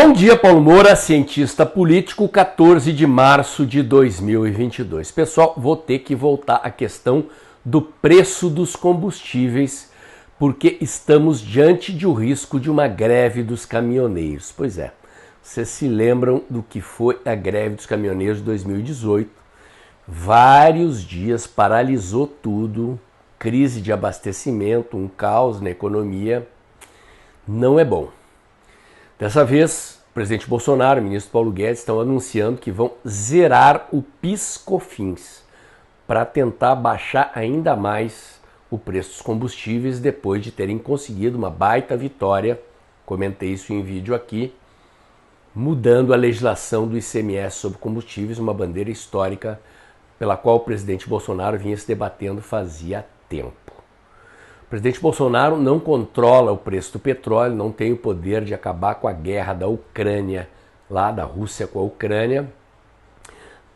Bom dia, Paulo Moura, cientista político, 14 de março de 2022. Pessoal, vou ter que voltar à questão do preço dos combustíveis, porque estamos diante de um risco de uma greve dos caminhoneiros. Pois é, vocês se lembram do que foi a greve dos caminhoneiros de 2018? Vários dias, paralisou tudo, crise de abastecimento, um caos na economia. Não é bom. Dessa vez, o presidente Bolsonaro e o ministro Paulo Guedes estão anunciando que vão zerar o PIS/COFINS para tentar baixar ainda mais o preço dos combustíveis depois de terem conseguido uma baita vitória, comentei isso em vídeo aqui, mudando a legislação do ICMS sobre combustíveis, uma bandeira histórica pela qual o presidente Bolsonaro vinha se debatendo fazia tempo. O presidente Bolsonaro não controla o preço do petróleo, não tem o poder de acabar com a guerra da Ucrânia, lá da Rússia com a Ucrânia.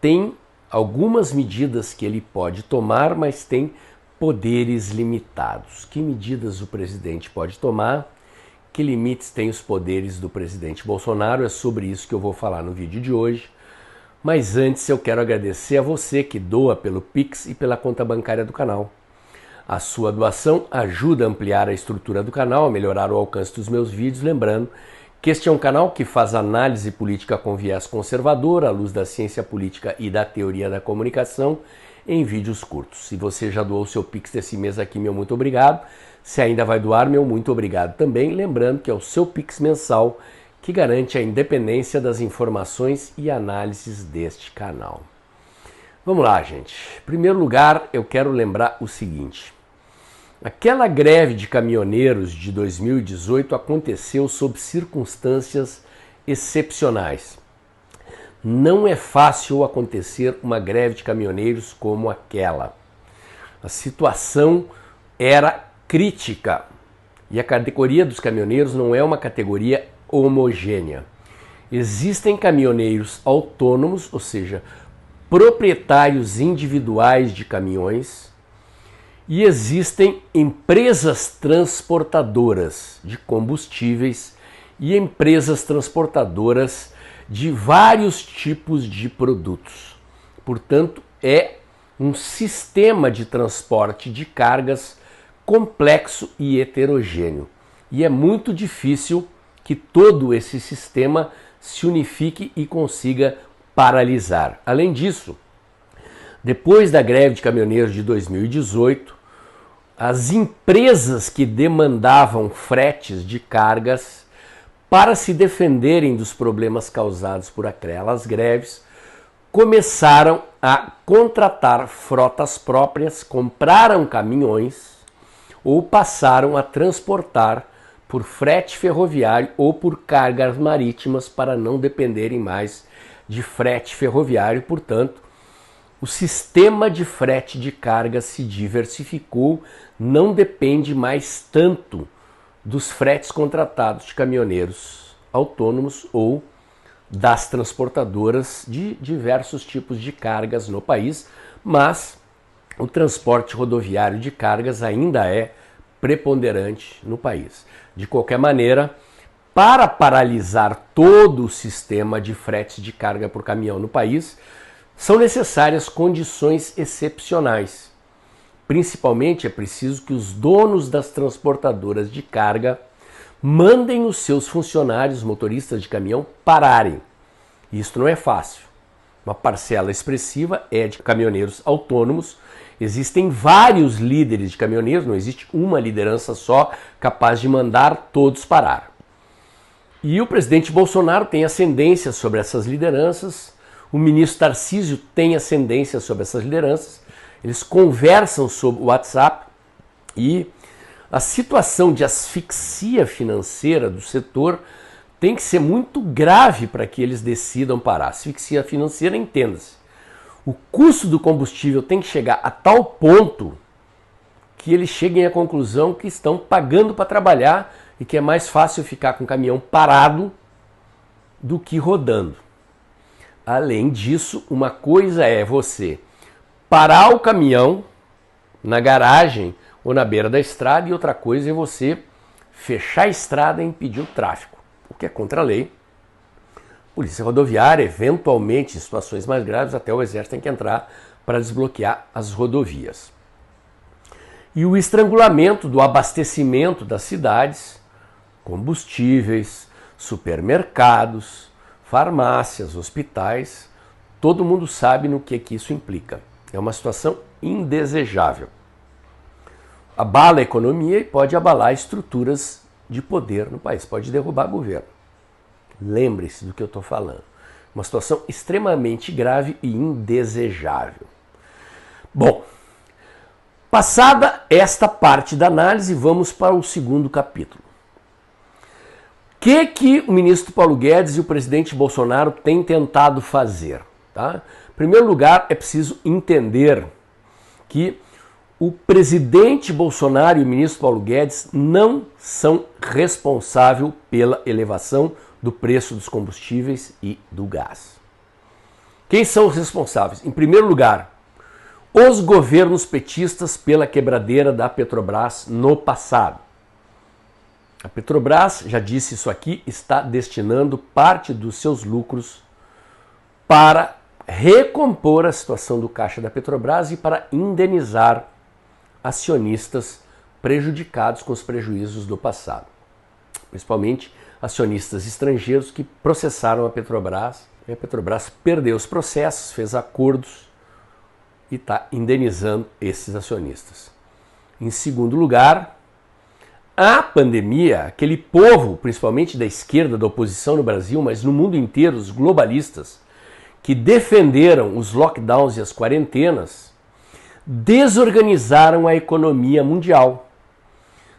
Tem algumas medidas que ele pode tomar, mas tem poderes limitados. Que medidas o presidente pode tomar? Que limites tem os poderes do presidente Bolsonaro? É sobre isso que eu vou falar no vídeo de hoje. Mas antes eu quero agradecer a você que doa pelo Pix e pela conta bancária do canal. A sua doação ajuda a ampliar a estrutura do canal, a melhorar o alcance dos meus vídeos, lembrando que este é um canal que faz análise política com viés conservador, à luz da ciência política e da teoria da comunicação, em vídeos curtos. Se você já doou o seu Pix desse mês aqui, meu muito obrigado. Se ainda vai doar, meu muito obrigado também. Lembrando que é o seu Pix mensal que garante a independência das informações e análises deste canal. Vamos lá, gente. Em primeiro lugar, eu quero lembrar o seguinte. Aquela greve de caminhoneiros de 2018 aconteceu sob circunstâncias excepcionais. Não é fácil acontecer uma greve de caminhoneiros como aquela. A situação era crítica e a categoria dos caminhoneiros não é uma categoria homogênea. Existem caminhoneiros autônomos, ou seja, proprietários individuais de caminhões, e existem empresas transportadoras de combustíveis e empresas transportadoras de vários tipos de produtos. Portanto, é um sistema de transporte de cargas complexo e heterogêneo. E é muito difícil que todo esse sistema se unifique e consiga paralisar. Além disso, depois da greve de caminhoneiros de 2018, as empresas que demandavam fretes de cargas para se defenderem dos problemas causados por aquelas greves começaram a contratar frotas próprias, compraram caminhões ou passaram a transportar por frete ferroviário ou por cargas marítimas para não dependerem mais de frete ferroviário. Portanto, o sistema de frete de carga se diversificou, não depende mais tanto dos fretes contratados de caminhoneiros autônomos ou das transportadoras de diversos tipos de cargas no país, mas o transporte rodoviário de cargas ainda é preponderante no país. De qualquer maneira, para paralisar todo o sistema de fretes de carga por caminhão no país, são necessárias condições excepcionais. Principalmente é preciso que os donos das transportadoras de carga mandem os seus funcionários, motoristas de caminhão, pararem. Isso não é fácil. Uma parcela expressiva é de caminhoneiros autônomos. Existem vários líderes de caminhoneiros, não existe uma liderança só capaz de mandar todos parar. E o presidente Bolsonaro tem ascendência sobre essas lideranças, o ministro Tarcísio tem ascendência sobre essas lideranças, eles conversam sobre o WhatsApp e a situação de asfixia financeira do setor tem que ser muito grave para que eles decidam parar. Asfixia financeira, entenda-se. O custo do combustível tem que chegar a tal ponto que eles cheguem à conclusão que estão pagando para trabalhar e que é mais fácil ficar com o caminhão parado do que rodando. Além disso, uma coisa é você parar o caminhão na garagem ou na beira da estrada e outra coisa é você fechar a estrada e impedir o tráfego, o que é contra a lei, Polícia Rodoviária, eventualmente, em situações mais graves, até o Exército tem que entrar para desbloquear as rodovias. E o estrangulamento do abastecimento das cidades, combustíveis, supermercados, farmácias, hospitais, todo mundo sabe no que isso implica. É uma situação indesejável. Abala a economia e pode abalar estruturas de poder no país, pode derrubar governo. Lembre-se do que eu estou falando. Uma situação extremamente grave e indesejável. Bom, passada esta parte da análise, vamos para o segundo capítulo. O que o ministro Paulo Guedes e o presidente Bolsonaro têm tentado fazer? Tá? Em primeiro lugar, é preciso entender que o presidente Bolsonaro e o ministro Paulo Guedes não são responsáveis pela elevação do preço dos combustíveis e do gás. Quem são os responsáveis? Em primeiro lugar, os governos petistas pela quebradeira da Petrobras no passado. A Petrobras, já disse isso aqui, está destinando parte dos seus lucros para recompor a situação do caixa da Petrobras e para indenizar acionistas prejudicados com os prejuízos do passado. Principalmente acionistas estrangeiros que processaram a Petrobras. E a Petrobras perdeu os processos, fez acordos e está indenizando esses acionistas. Em segundo lugar, a pandemia, aquele povo, principalmente da esquerda, da oposição no Brasil, mas no mundo inteiro, os globalistas, que defenderam os lockdowns e as quarentenas, desorganizaram a economia mundial.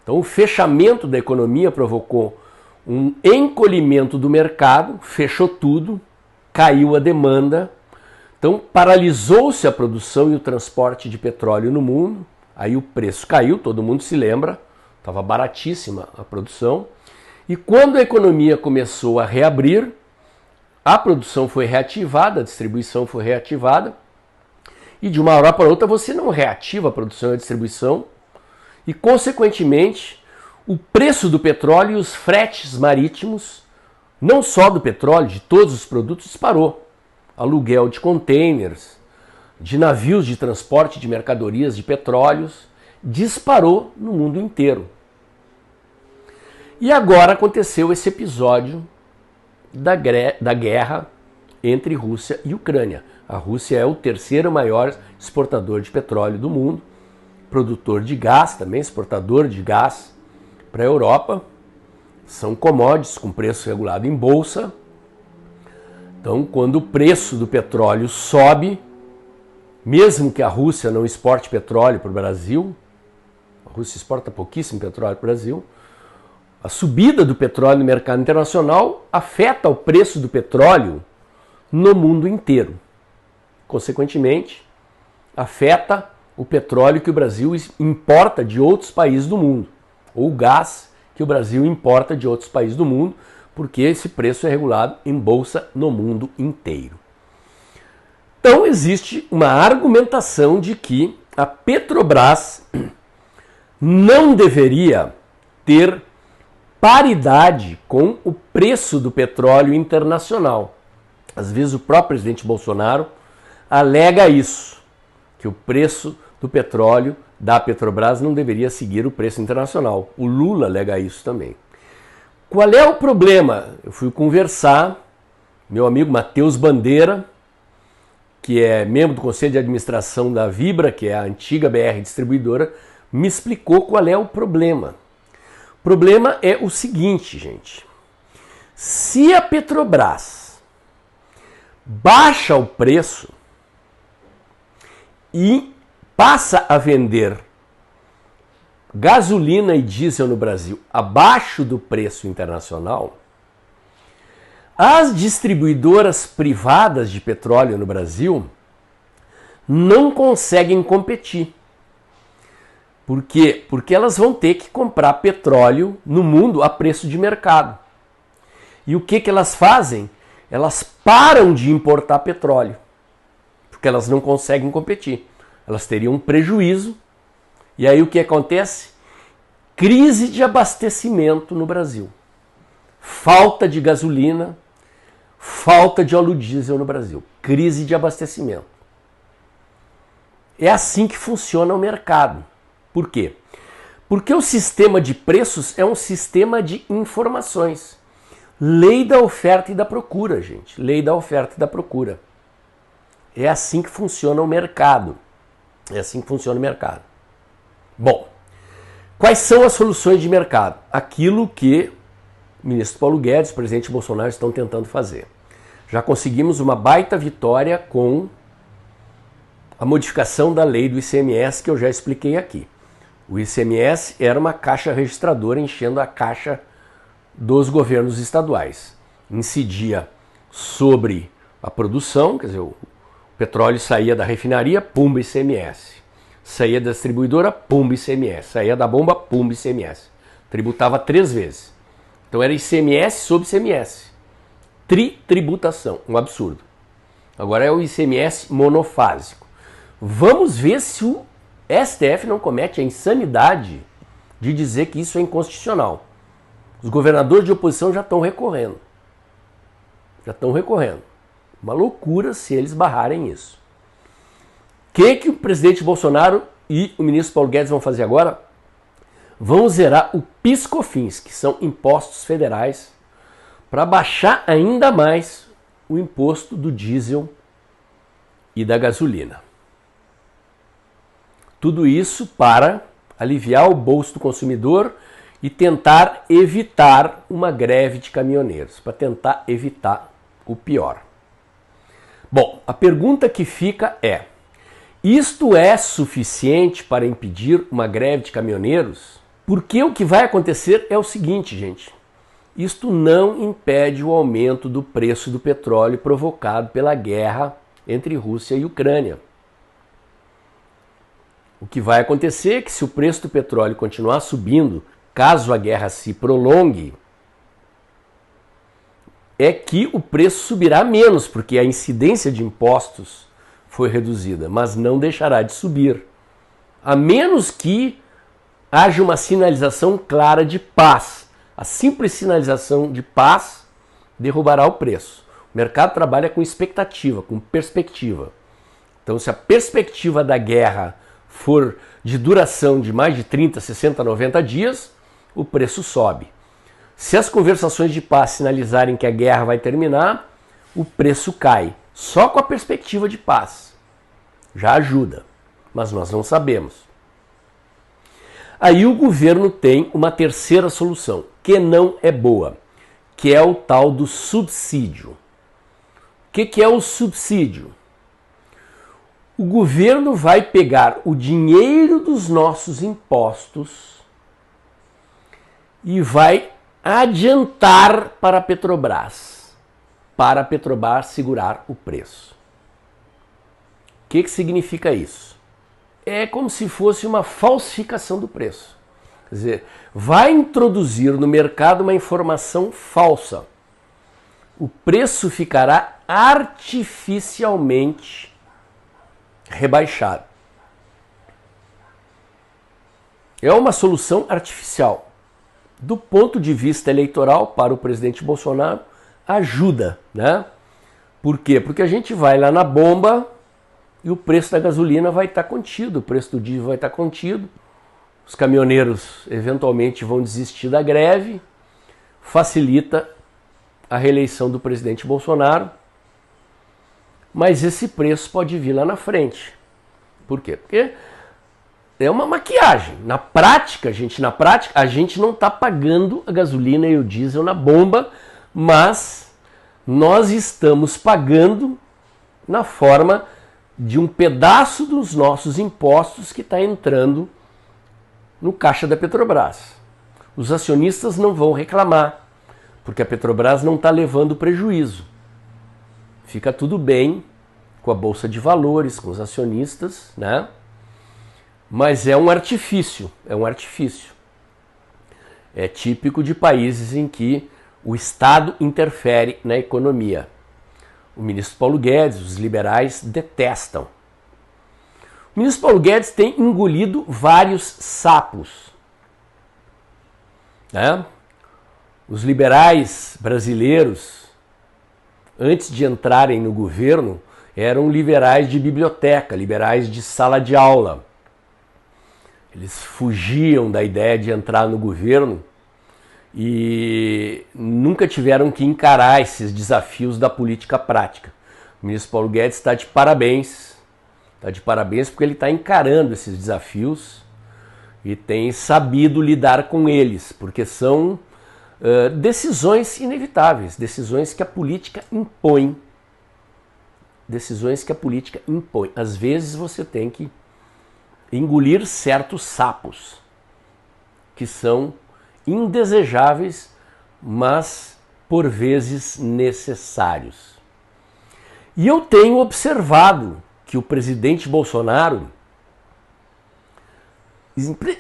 Então, o fechamento da economia provocou um encolhimento do mercado, fechou tudo, caiu a demanda, então paralisou-se a produção e o transporte de petróleo no mundo, aí o preço caiu, todo mundo se lembra, estava baratíssima a produção, e quando a economia começou a reabrir, a produção foi reativada, a distribuição foi reativada, e de uma hora para outra você não reativa a produção e a distribuição, e consequentemente o preço do petróleo e os fretes marítimos, não só do petróleo, de todos os produtos, disparou. Aluguel de containers, de navios de transporte de mercadorias de petróleos, disparou no mundo inteiro. E agora aconteceu esse episódio da guerra entre Rússia e Ucrânia. A Rússia é o terceiro maior exportador de petróleo do mundo, produtor de gás também, exportador de gás para a Europa. São commodities com preço regulado em bolsa. Então, quando o preço do petróleo sobe, mesmo que a Rússia não exporte petróleo para o Brasil, a Rússia exporta pouquíssimo petróleo para o Brasil, a subida do petróleo no mercado internacional afeta o preço do petróleo no mundo inteiro. Consequentemente, afeta o petróleo que o Brasil importa de outros países do mundo, ou o gás que o Brasil importa de outros países do mundo, porque esse preço é regulado em bolsa no mundo inteiro. Então existe uma argumentação de que a Petrobras não deveria ter paridade com o preço do petróleo internacional. Às vezes o próprio presidente Bolsonaro alega isso, que o preço do petróleo da Petrobras não deveria seguir o preço internacional. O Lula alega isso também. Qual é o problema? Eu fui conversar, meu amigo Matheus Bandeira, que é membro do Conselho de Administração da Vibra, que é a antiga BR Distribuidora, me explicou qual é o problema. O problema é o seguinte, gente. Se a Petrobras baixa o preço e passa a vender gasolina e diesel no Brasil abaixo do preço internacional, as distribuidoras privadas de petróleo no Brasil não conseguem competir. Por quê? Porque elas vão ter que comprar petróleo no mundo a preço de mercado. E o que elas fazem? Elas param de importar petróleo, porque elas não conseguem competir. Elas teriam um prejuízo. E aí o que acontece? Crise de abastecimento no Brasil. Falta de gasolina, falta de óleo diesel no Brasil, crise de abastecimento. É assim que funciona o mercado. Por quê? Porque o sistema de preços é um sistema de informações. Lei da oferta e da procura, gente. Lei da oferta e da procura. É assim que funciona o mercado. É assim que funciona o mercado. Bom, quais são as soluções de mercado? Aquilo que o ministro Paulo Guedes e o presidente Bolsonaro estão tentando fazer. Já conseguimos uma baita vitória com a modificação da lei do ICMS que eu já expliquei aqui. O ICMS era uma caixa registradora enchendo a caixa dos governos estaduais. Incidia sobre a produção, quer dizer, o petróleo saía da refinaria, pumba ICMS. Saía da distribuidora, pumba ICMS. Saía da bomba, pumba ICMS. Tributava 3 vezes. Então era ICMS sobre ICMS. Tributação, um absurdo. Agora é o ICMS monofásico. Vamos ver se o STF não comete a insanidade de dizer que isso é inconstitucional. Os governadores de oposição já estão recorrendo. Uma loucura se eles barrarem isso. O que o presidente Bolsonaro e o ministro Paulo Guedes vão fazer agora? Vão zerar o PIS/COFINS, que são impostos federais, para baixar ainda mais o imposto do diesel e da gasolina. Tudo isso para aliviar o bolso do consumidor e tentar evitar uma greve de caminhoneiros, para tentar evitar o pior. Bom, a pergunta que fica é: isto é suficiente para impedir uma greve de caminhoneiros? Porque o que vai acontecer é o seguinte, gente. Isto não impede o aumento do preço do petróleo provocado pela guerra entre Rússia e Ucrânia. O que vai acontecer é que se o preço do petróleo continuar subindo, caso a guerra se prolongue, é que o preço subirá menos, porque a incidência de impostos foi reduzida, mas não deixará de subir. A menos que haja uma sinalização clara de paz. A simples sinalização de paz derrubará o preço. O mercado trabalha com expectativa, com perspectiva. Então, se a perspectiva da guerra for de duração de mais de 30, 60, 90 dias, o preço sobe. Se as conversações de paz sinalizarem que a guerra vai terminar, o preço cai. Só com a perspectiva de paz. Já ajuda, mas nós não sabemos. Aí o governo tem uma terceira solução, que não é boa, que é o tal do subsídio. O que é o subsídio? O governo vai pegar o dinheiro dos nossos impostos e vai adiantar para a Petrobras segurar o preço. O que significa isso? É como se fosse uma falsificação do preço. Quer dizer, vai introduzir no mercado uma informação falsa. O preço ficará artificialmente rebaixado. É uma solução artificial. Do ponto de vista eleitoral, para o presidente Bolsonaro, ajuda, né? Por quê? Porque a gente vai lá na bomba e o preço da gasolina vai estar contido, o preço do diesel vai estar contido, os caminhoneiros eventualmente vão desistir da greve, facilita a reeleição do presidente Bolsonaro, mas esse preço pode vir lá na frente. Por quê? Porque é uma maquiagem. Na prática, a gente não está pagando a gasolina e o diesel na bomba, mas nós estamos pagando na forma de um pedaço dos nossos impostos que está entrando no caixa da Petrobras. Os acionistas não vão reclamar, porque a Petrobras não está levando prejuízo. Fica tudo bem com a Bolsa de Valores, com os acionistas, né? Mas é um artifício, É típico de países em que o Estado interfere na economia. O ministro Paulo Guedes, os liberais detestam. O ministro Paulo Guedes tem engolido vários sapos, né? Os liberais brasileiros antes de entrarem no governo, eram liberais de biblioteca, liberais de sala de aula. Eles fugiam da ideia de entrar no governo e nunca tiveram que encarar esses desafios da política prática. O ministro Paulo Guedes está de parabéns porque ele está encarando esses desafios e tem sabido lidar com eles, porque são decisões inevitáveis, decisões que a política impõe. Decisões que a política impõe. Às vezes você tem que engolir certos sapos que são indesejáveis, mas por vezes necessários. E eu tenho observado que o presidente Bolsonaro,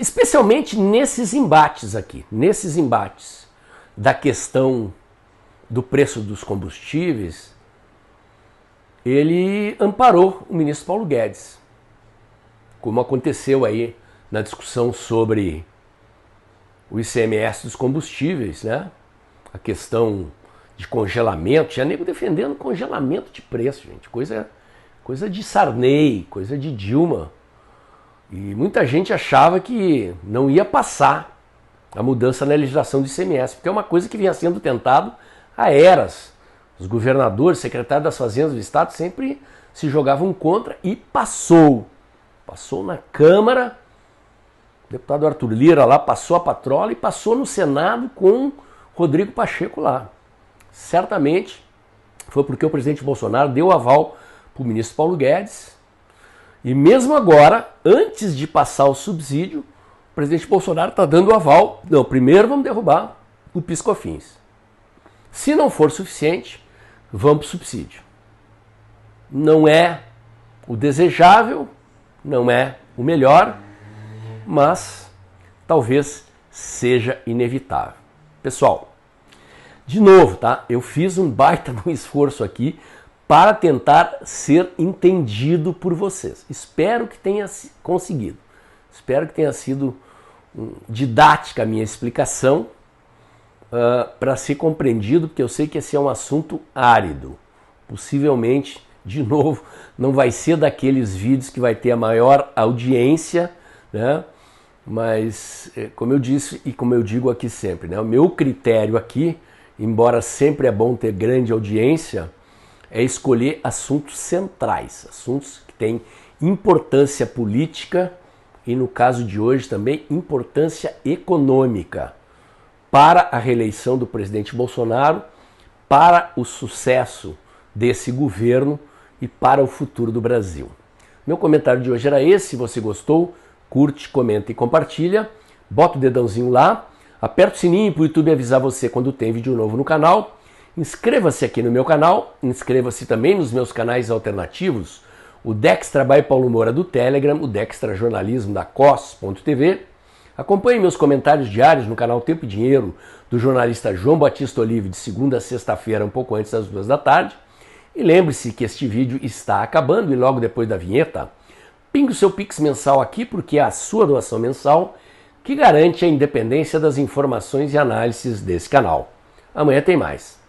especialmente nesses embates aqui, nesses embates da questão do preço dos combustíveis, ele amparou o ministro Paulo Guedes, como aconteceu aí na discussão sobre o ICMS dos combustíveis, né? A questão de congelamento, tinha nego defendendo congelamento de preço, gente, coisa de Sarney, coisa de Dilma. E muita gente achava que não ia passar a mudança na legislação do ICMS, porque é uma coisa que vinha sendo tentado há eras. Os governadores, secretários das fazendas do estado sempre se jogavam contra e passou. Passou na Câmara, o deputado Arthur Lira lá passou a patrola e passou no Senado com Rodrigo Pacheco lá. Certamente foi porque o presidente Bolsonaro deu aval para o ministro Paulo Guedes. E mesmo agora, antes de passar o subsídio, o presidente Bolsonaro está dando aval. Não, primeiro vamos derrubar o PIS/COFINS. Se não for suficiente, vamos para o subsídio. Não é o desejável, não é o melhor, mas talvez seja inevitável. Pessoal, de novo, tá? Eu fiz um baita de um esforço aqui para tentar ser entendido por vocês. Espero que tenha conseguido. Espero que tenha sido didática a minha explicação para ser compreendido, porque eu sei que esse é um assunto árido. Possivelmente, de novo, não vai ser daqueles vídeos que vai ter a maior audiência, né? Mas, como eu disse e como eu digo aqui sempre, né? O meu critério aqui, embora sempre é bom ter grande audiência, é escolher assuntos centrais, assuntos que têm importância política e, no caso de hoje, também importância econômica para a reeleição do presidente Bolsonaro, para o sucesso desse governo e para o futuro do Brasil. Meu comentário de hoje era esse. Se você gostou, curte, comenta e compartilha. Bota o dedãozinho lá, aperta o sininho para o YouTube avisar você quando tem vídeo novo no canal. Inscreva-se aqui no meu canal, inscreva-se também nos meus canais alternativos, o Dextra by Paulo Moura do Telegram, o Dextra Jornalismo da COS.tv. Acompanhe meus comentários diários no canal Tempo e Dinheiro do jornalista João Batista Olive, de segunda a sexta-feira, um pouco antes das 2 da tarde. E lembre-se que este vídeo está acabando e logo depois da vinheta, pingue o seu Pix mensal aqui, porque é a sua doação mensal que garante a independência das informações e análises desse canal. Amanhã tem mais.